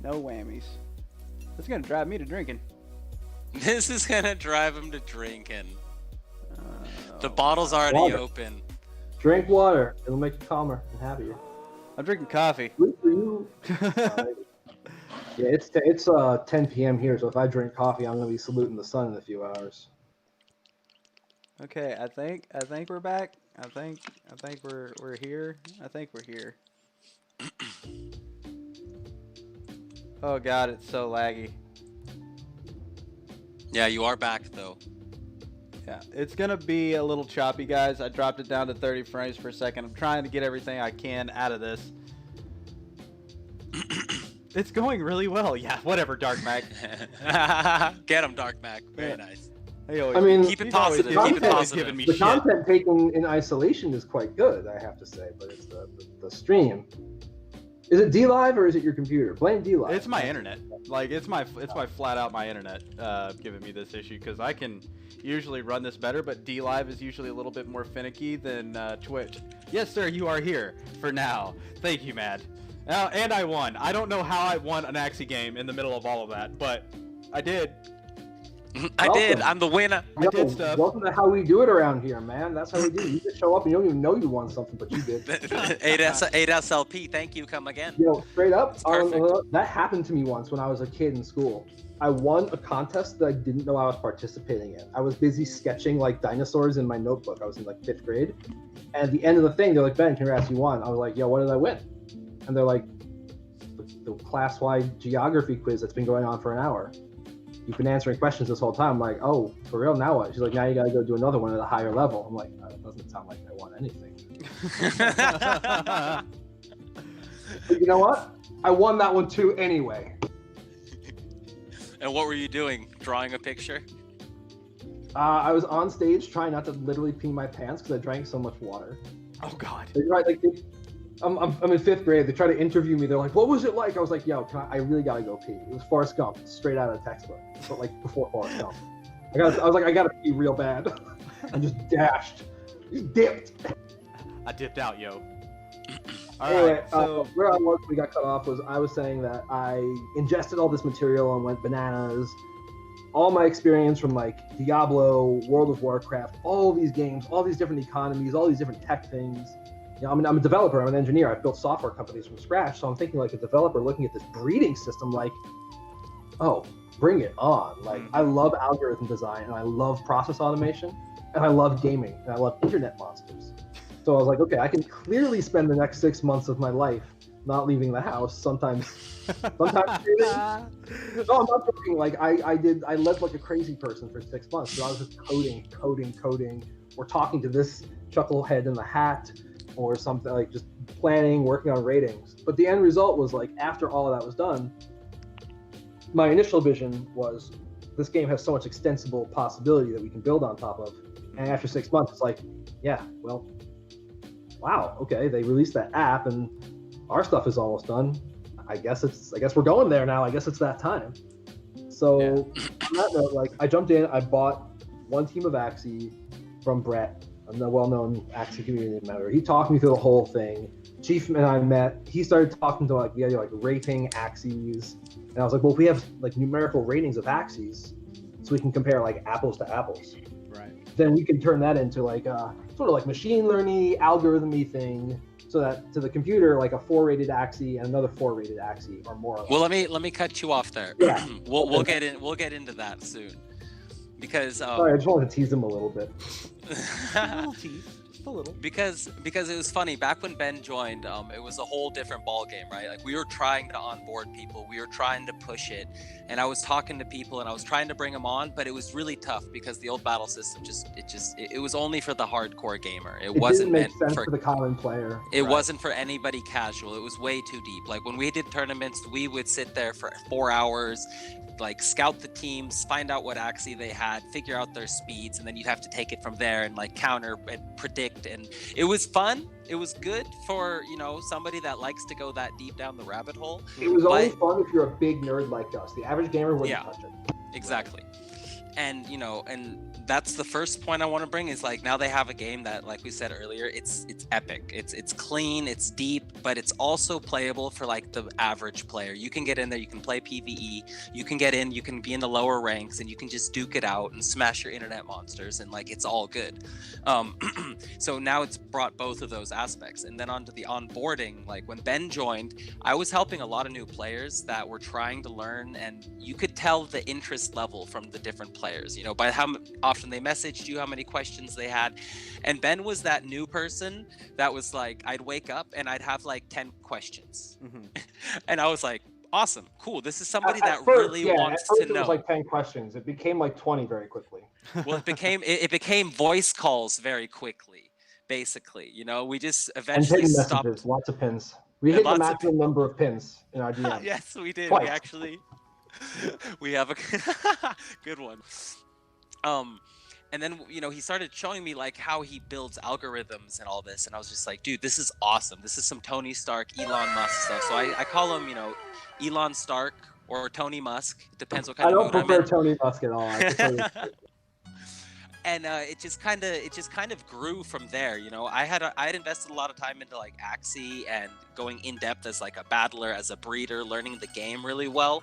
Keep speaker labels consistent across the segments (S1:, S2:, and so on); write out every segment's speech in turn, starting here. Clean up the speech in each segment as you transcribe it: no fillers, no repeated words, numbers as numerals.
S1: No whammies. That's gonna drive me to drinking.
S2: This is gonna drive him to drinking. The
S1: Oh,
S2: bottle's already
S3: Water.
S2: open.
S3: Drink water. It'll make you calmer and happier.
S1: I'm drinking coffee.
S3: Good for you. Yeah, it's 10 p.m. here, so if I drink coffee, I'm gonna be saluting the sun in a few hours.
S1: Okay, I think we're back. I think we're here. I think we're here. Oh god, it's so laggy.
S2: Yeah, you are back though.
S1: Yeah, it's gonna be a little choppy, guys. I dropped it down to 30 frames per second. I'm trying to get everything I can out of this. It's going really well. Yeah, whatever, Dark Mag.
S2: Get him, Dark Mac. Very
S1: Yeah.
S2: nice.
S3: I mean,
S2: Keep it
S1: he's always-
S2: positive.
S1: he's
S2: Keep it
S1: always
S2: positive.
S1: giving me
S3: the
S1: shit.
S3: content taken in isolation is quite good, I have to say, but it's the stream. Is it D-Live or is it your computer? Blame D-Live.
S1: It's my internet. Like it's my flat out my internet giving me this issue because I can usually run this better, but D-Live is usually a little bit more finicky than Twitch. Yes, sir, you are here for now. Thank you, Mad. And I won. I don't know how I won an Axie game in the middle of all of that, but I did.
S2: I did. I'm the winner.
S1: I did stuff.
S3: Welcome to how we do it around here, man. That's how we do it. You just show up and you don't even know you won something, but you did.
S2: 8SLP. Thank you. Come again.
S3: You know, straight up,
S2: perfect.
S3: that happened to me once when I was a kid in school. I won a contest that I didn't know I was participating in. I was busy sketching like dinosaurs in my notebook. I was in like 5th grade. And at the end of the thing, they're like, Ben, congrats, you won. I was like, yo, what did I win? And they're like, the class-wide geography quiz that's been going on for an hour. You've been answering questions this whole time. I'm like, oh, for real? Now what? She's like, now you got to go do another one at a higher level. I'm like, that doesn't sound like I won anything. But you know what? I won that one too anyway.
S2: And what were you doing? Drawing a picture?
S3: I was on stage trying not to literally pee my pants because I drank so much water.
S1: Oh god.
S3: I'm in 5th grade. They try to interview me. They're like, "What was it like?" I was like, "Yo, I really gotta go pee." It was Forrest Gump, straight out of the textbook, but like before Forrest Gump. I was like, "I gotta pee real bad." I just dashed, just dipped.
S1: I dipped out, yo. All
S3: Anyway,
S1: right, so
S3: where I was when we got cut off was I was saying that I ingested all this material and went bananas. All my experience from like Diablo, World of Warcraft, all these games, all these different economies, all these different tech things. You know, I'm a developer, I'm an engineer, I've built software companies from scratch, so I'm thinking like a developer looking at this breeding system like, oh, bring it on. Like, I love algorithm design, and I love process automation, and I love gaming, and I love internet monsters. So I was like, okay, I can clearly spend the next 6 months of my life not leaving the house, sometimes streaming. No, I'm not joking. Like, I lived like a crazy person for 6 months, so I was just coding, or talking to this chucklehead in the hat, or something, like just planning, working on ratings. But the end result was like, after all of that was done, my initial vision was this game has so much extensible possibility that we can build on top of. And after 6 months, it's like, yeah, well, wow, okay, they released that app and our stuff is almost done. I guess we're going there now. I guess it's that time. So on that note, like, I jumped in, I bought one team of Axie from Brett, a well-known Axie community member. He talked me through the whole thing. Chief and I met. He started talking to like the idea like rating Axies, and I was like, well, if we have like numerical ratings of Axies, so we can compare like apples to apples.
S1: right.
S3: Then we can turn that into like a sort of like machine learning, algorithmy thing, so that to the computer, like a 4-rated Axie and another 4-rated Axie are more.
S2: Well, let me cut you off there.
S3: Yeah.
S2: we'll get into that soon, because
S3: Sorry, I just wanted to tease him a little bit.
S1: A little tease, just a little.
S2: because it was funny back when Ben joined. It was a whole different ball game, right? Like, we were trying to onboard people, we were trying to push it, and I was talking to people and I was trying to bring them on, but it was really tough because the old battle system it was only for the hardcore gamer. It wasn't
S3: didn't make
S2: meant
S3: sense for the common player.
S2: It
S3: Right.
S2: wasn't for anybody casual. It was way too deep. Like, when we did tournaments, we would sit there for 4 hours, like scout the teams, find out what Axie they had, figure out their speeds, and then you'd have to take it from there and like counter and predict. And it was fun. It was good for, somebody that likes to go that deep down the rabbit hole.
S3: It was only
S2: But-
S3: fun if you're a big nerd like us. The average gamer wouldn't
S2: Yeah.
S3: touch it.
S2: Exactly. And that's the first point I want to bring is like, now they have a game that, like we said earlier, it's epic, it's clean, it's deep, but it's also playable for like the average player. You can get in there, you can play PvE, you can get in, you can be in the lower ranks, and you can just duke it out and smash your internet monsters, and like it's all good. So now it's brought both of those aspects. And then onto the onboarding, like when Ben joined, I was helping a lot of new players that were trying to learn, and you could tell the interest level from the different players, by how often they messaged you, how many questions they had. And Ben was that new person that was like, I'd wake up and I'd have like 10 questions. And I was like, awesome, cool, this is somebody that really wants to know.
S3: It was like 10 questions. It became like 20 very quickly.
S2: Well, it became voice calls very quickly, basically. We just eventually stopped.
S3: Messages, lots of pins. We hit the maximum number of pins in our DM.
S2: Yes, we did.
S3: Twice.
S2: We have a good one. And then he started showing me like how he builds algorithms and all this, and I was just like, dude, this is awesome. This is some Tony Stark, Elon Musk stuff. So I call him Elon Stark or Tony Musk. It depends what kind of mood I'm in.
S3: I don't prefer Tony Musk at all.
S2: And it just kind of grew from there. I had invested a lot of time into like Axie and going in depth as like a battler, as a breeder, learning the game really well.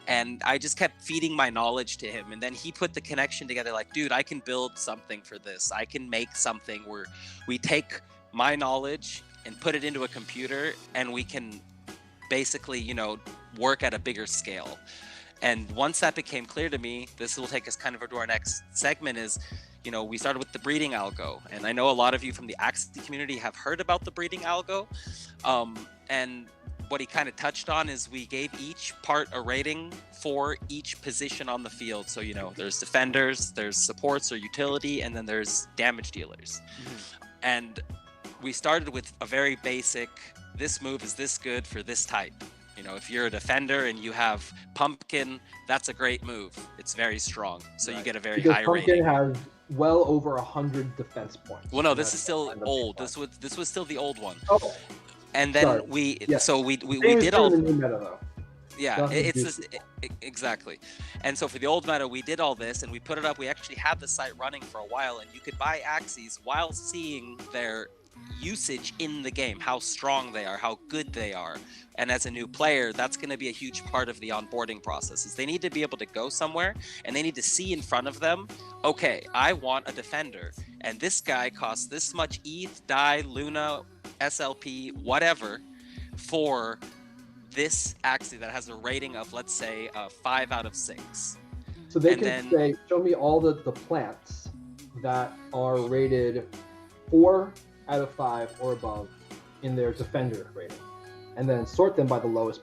S2: And I just kept feeding my knowledge to him. And then he put the connection together like, dude, I can build something for this. I can make something where we take my knowledge and put it into a computer, and we can basically, work at a bigger scale. And once that became clear to me, this will take us kind of to our next segment is, we started with the breeding algo. And I know a lot of you from the Axie community have heard about the breeding algo. And what he kind of touched on is we gave each part a rating for each position on the field. So, there's defenders, there's supports or utility, and then there's damage dealers. And we started with a very basic, this move is this good for this type. If you're a defender and you have Pumpkin, that's a great move. It's very strong. So you get a very high rating.
S3: Pumpkin has well over 100 defense points.
S2: Well, no, this is still old. This was still the old one.
S3: Okay.
S2: And then we did all
S3: the new meta though.
S2: Yeah, exactly. And so for the old meta, we did all this and we put it up. We actually had the site running for a while, and you could buy Axies while seeing their usage in the game, how strong they are, how good they are. And as a new player, that's going to be a huge part of the onboarding process. Is they need to be able to go somewhere and they need to see in front of them, okay, I want a defender, and this guy costs this much ETH, DAI, Luna, SLP, whatever, for this Axie that has a rating of, let's say, 5 out of 6.
S3: So they can say, show me all the plants that are rated 4 out of 5 or above in their defender rating, and then sort them by the lowest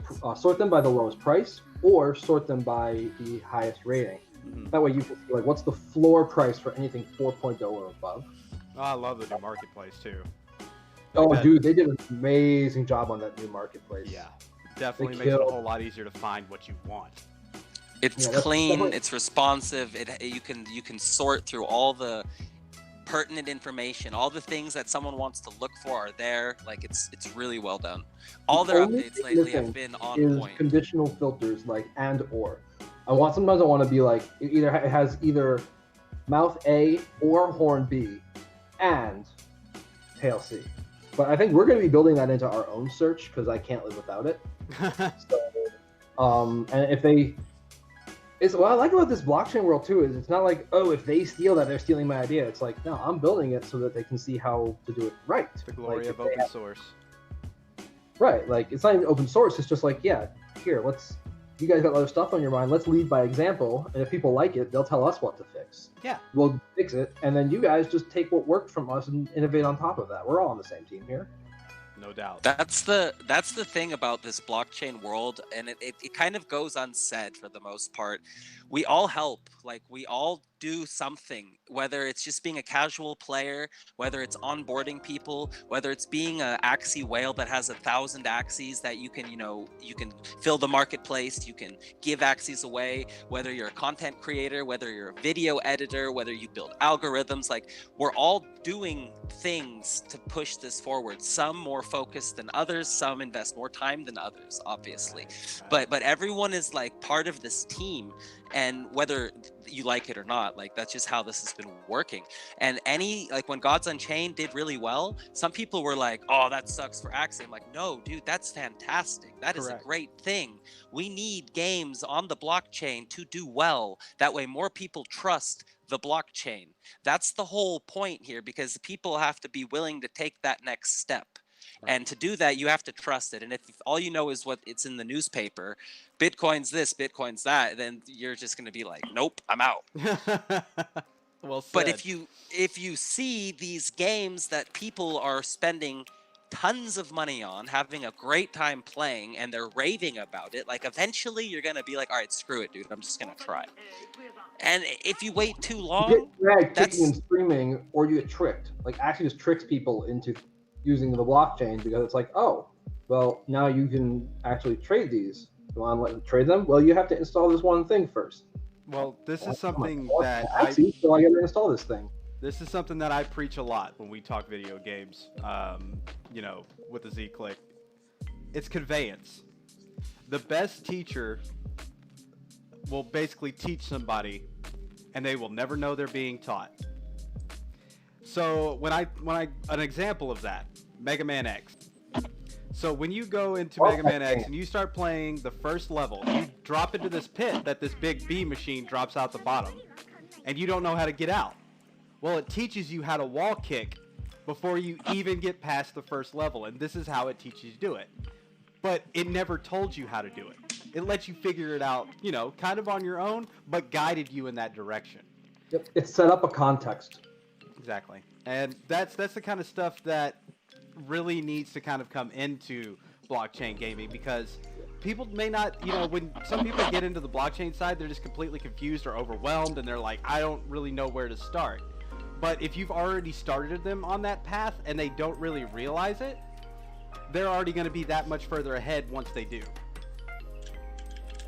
S3: price, or sort them by the highest rating. That way you can see like what's the floor price for anything 4.0 or above.
S1: Oh, I love the new marketplace too.
S3: Dude, they did an amazing job on that new marketplace.
S1: Yeah, definitely makes it a whole lot easier to find what you want.
S2: It's clean, it's responsive. You can sort through all the pertinent information, all the things that someone wants to look for are there. Like it's really well done. All their updates lately have been on point.
S3: Conditional filters like and or. Sometimes I want to be like it has either mouth A or horn B and tail C. But I think we're going to be building that into our own search because I can't live without it. So, and if they, what I like about this blockchain world too is it's not like, oh, if they steal that, they're stealing my idea. It's like, no, I'm building it so that they can see how to do it right.
S1: The glory of open source.
S3: Right, like it's not even open source. It's just like, yeah, here, you guys got other stuff on your mind. Let's lead by example, and if people like it, they'll tell us what to fix.
S1: Yeah,
S3: we'll fix it, and then you guys just take what worked from us and innovate on top of that. We're all on the same team here.
S1: No doubt.
S2: That's the thing about this blockchain world, and it kind of goes unsaid for the most part. We all help, like we all do something, whether it's just being a casual player, whether it's onboarding people, whether it's being an Axie whale that has 1,000 Axies that you can fill the marketplace, you can give Axies away, whether you're a content creator, whether you're a video editor, whether you build algorithms, like we're all doing things to push this forward. Some more focused than others, some invest more time than others, obviously. But everyone is like part of this team. And whether you like it or not. Like, that's just how this has been working. And like when Gods Unchained did really well, some people were like, oh, that sucks for Axie. I'm like, no, dude, that's fantastic. That is a great thing. We need games on the blockchain to do well. That way more people trust the blockchain. That's the whole point here, because people have to be willing to take that next step. And to do that, you have to trust it. And if all you know is what it's in the newspaper, Bitcoin's this, Bitcoin's that, then you're just going to be like, nope, I'm out.
S1: Well said.
S2: But if you see these games that people are spending tons of money on, having a great time playing, and they're raving about it, like eventually you're going to be like, all right, screw it, dude, I'm just going to try. And if you wait too long,
S3: you get dragged kicking and screaming, or you get tricked. Like, Axie just tricks people into using the blockchain, because it's like, oh, well, now you can actually trade these. You want to let them trade them? Well, you have to install this one thing first.
S1: Well, this is something that
S3: Axie, so I got to install this thing.
S1: This is something that I preach a lot when we talk video games. You know, with the Z-Click, it's conveyance. The best teacher will basically teach somebody, and they will never know they're being taught. So when I an example of that, Mega Man X. So when you go into Mega Man X and you start playing the first level, you drop into this pit that this big B machine drops out the bottom, and you don't know how to get out. Well, it teaches you how to wall kick before you even get past the first level, and this is how it teaches you to do it. But it never told you how to do it. It lets you figure it out, you know, kind of on your own, but guided you in that direction.
S3: Yep. It set up a context.
S1: Exactly. And that's the kind of stuff that really needs to kind of come into blockchain gaming, because people may not, you know, when some people get into the blockchain side, they're just completely confused or overwhelmed, and they're like, I don't really know where to start. But if you've already started them on that path and they don't really realize it, they're already going to be that much further ahead once they do.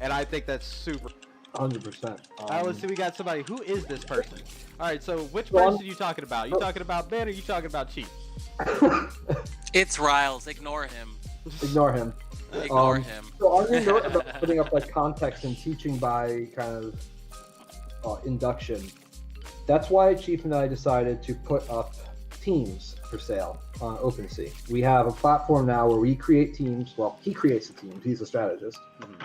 S1: And I think that's super.
S3: 100%.
S1: Let's see, we got somebody. Who is this person? All right, so which person are you talking about? You talking about Ben, or you talking about Chief?
S2: It's Riles. Ignore him.
S3: Ignore him.
S2: Ignore him.
S3: So on your note about putting up like context and teaching by kind of induction, that's why Chief and I decided to put up teams for sale on OpenSea. We have a platform now where we create teams. Well, he creates the teams. He's a strategist.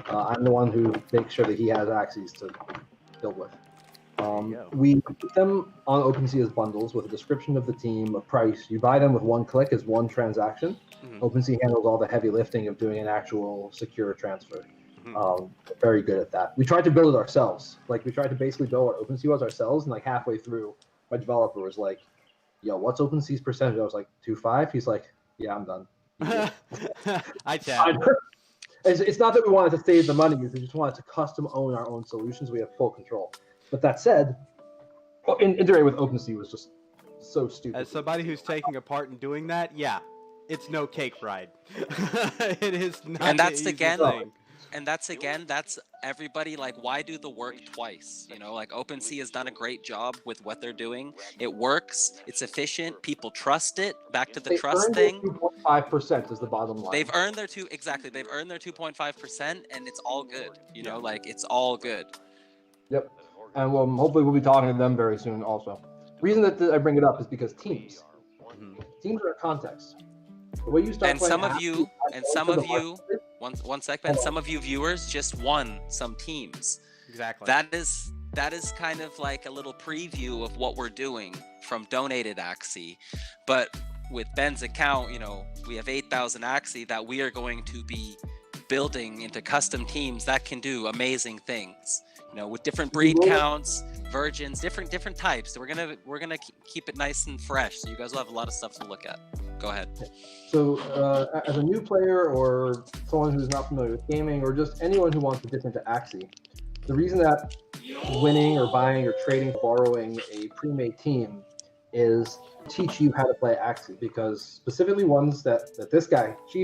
S3: I'm the one who makes sure that he has Axies to build with. We put them on OpenSea as bundles with a description of the team, a price. You buy them with one click as one transaction. OpenSea handles all the heavy lifting of doing an actual secure transfer. Very good at that. We tried to build it ourselves. Like, we tried to basically build what OpenSea was ourselves, and like halfway through, my developer was like, yo, what's OpenSea's percentage? I was like, 2.5. He's like, yeah, I'm done.
S1: I chat.
S3: It's not that we wanted to save the money. We just wanted to custom own our own solutions. We have full control. But that said, integrating with OpenSea was just so stupid.
S1: As somebody who's taking a part in doing that, yeah, it's no cake ride. It is not.
S2: And that's
S1: the
S2: again.
S1: thing.
S2: And that's everybody, like, why do the work twice? You know, like, OpenSea has done a great job with what they're doing. It works. It's efficient. People trust it. Back to the trust thing.
S3: 2.5% is the bottom line.
S2: They've earned their 2.5%, and it's all good. You know, like, it's all good.
S3: Yep. And hopefully we'll be talking to them very soon also. The reason that I bring it up is because teams are a context. The way you start
S2: and some of you, one second, some of you viewers just won some teams.
S1: Exactly.
S2: That is kind of like a little preview of what we're doing from donated Axie. But with Ben's account, you know, we have 8,000 Axie that we are going to be building into custom teams that can do amazing things. You know, with different breed counts, virgins, different types. So we're gonna keep it nice and fresh. So you guys will have a lot of stuff to look at. Go ahead.
S3: So as a new player or someone who's not familiar with gaming, or just anyone who wants to dip into Axie, the reason that winning or buying or trading, borrowing a pre-made team is teach you how to play Axie, because specifically ones that this guy, Chief,